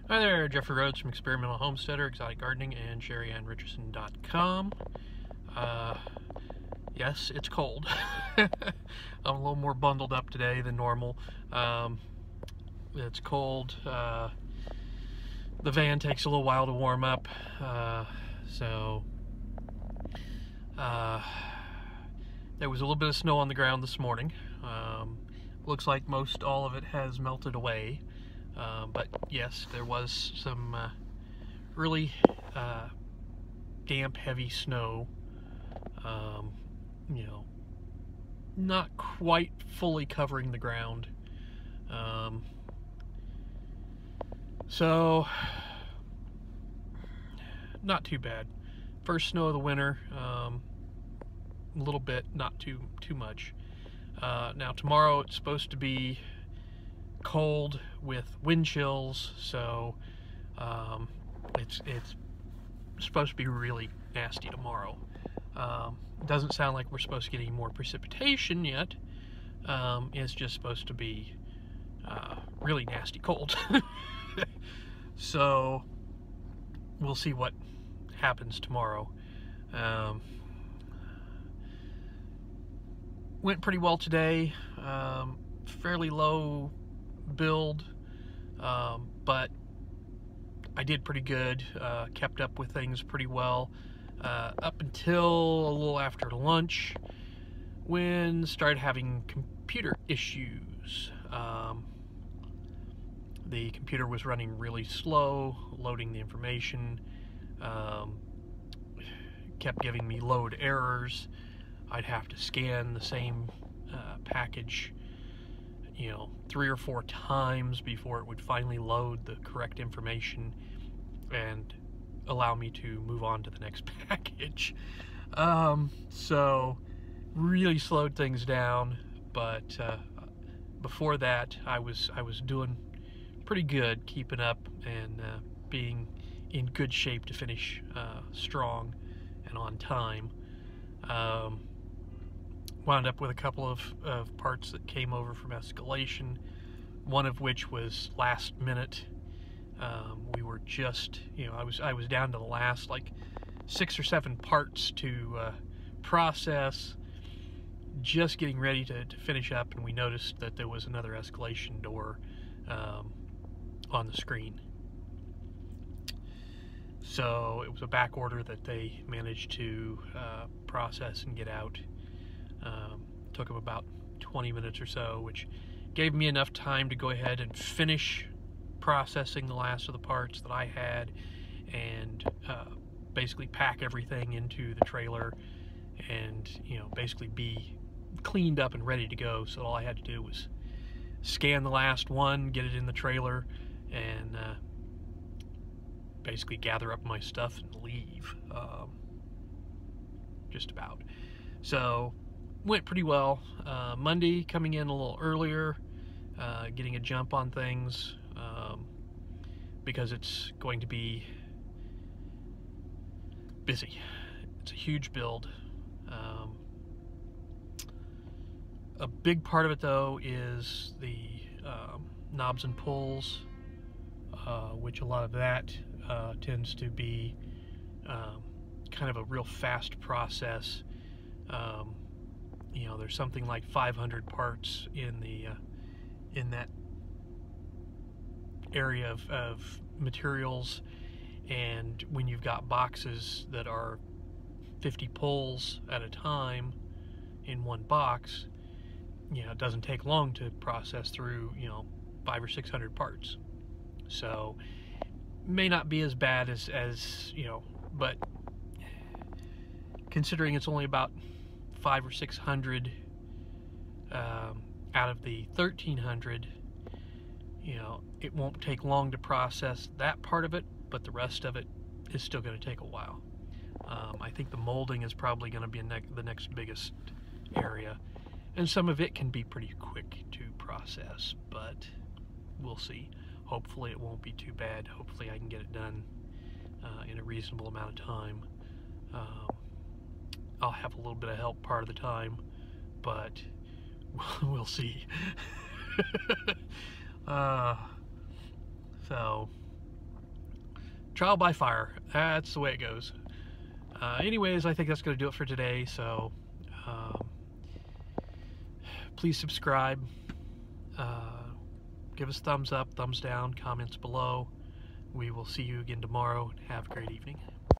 Hi there, Jeffrey Rhoades from Experimental Homesteader, Exotic Gardening, and Sheri and Richerson.com. Yes, it's cold. I'm a little more bundled up today than normal. It's cold. The van takes a little while to warm up, there was a little bit of snow on the ground this morning. Looks like most all of it has melted away. But yes, there was some really damp, heavy snow. You know, not quite fully covering the ground. So, not too bad. First snow of the winter. A little bit, not too much. Now tomorrow it's supposed to be cold with wind chills, so it's supposed to be really nasty tomorrow. Doesn't sound like we're supposed to get any more precipitation yet. It's just supposed to be really nasty cold. So we'll see what happens tomorrow. Went pretty well today. Fairly low build, but I did pretty good. Kept up with things pretty well up until a little after lunch, when started having computer issues. The computer was running really slow, loading the information, kept giving me load errors. I'd have to scan the same package, 3 or 4 times before it would finally load the correct information and allow me to move on to the next package. So really slowed things down, but before that I was doing pretty good, keeping up and being in good shape to finish strong and on time. Wound up with a couple of parts that came over from escalation, one of which was last minute. We were just, I was down to the last like 6 or 7 parts to process, just getting ready to finish up, and we noticed that there was another escalation door on the screen. So it was a back order that they managed to process and get out. Took them about 20 minutes or so, which gave me enough time to go ahead and finish processing the last of the parts that I had, and basically pack everything into the trailer and basically be cleaned up and ready to go. So all I had to do was scan the last one, get it in the trailer, and basically gather up my stuff and leave. Just about. So went pretty well. Monday coming in a little earlier, getting a jump on things, because it's going to be busy. It's a huge build. A big part of it though is the knobs and pulls, which a lot of that tends to be kind of a real fast process. There's something like 500 parts in that area of materials, and when you've got boxes that are 50 pulls at a time in one box, it doesn't take long to process through 500 or 600 parts. So may not be as bad as but considering it's only about 500 or 600 out of the 1,300, it won't take long to process that part of it, but the rest of it is still going to take a while. I think the molding is probably going to be the next biggest area, and some of it can be pretty quick to process, but we'll see. Hopefully it won't be too bad. Hopefully I can get it done in a reasonable amount of time. I'll have a little bit of help part of the time, but we'll see. So trial by fire. That's the way it goes. Anyways, I think that's going to do it for today. So please subscribe. Give us thumbs up, thumbs down, comments below. We will see you again tomorrow. Have a great evening.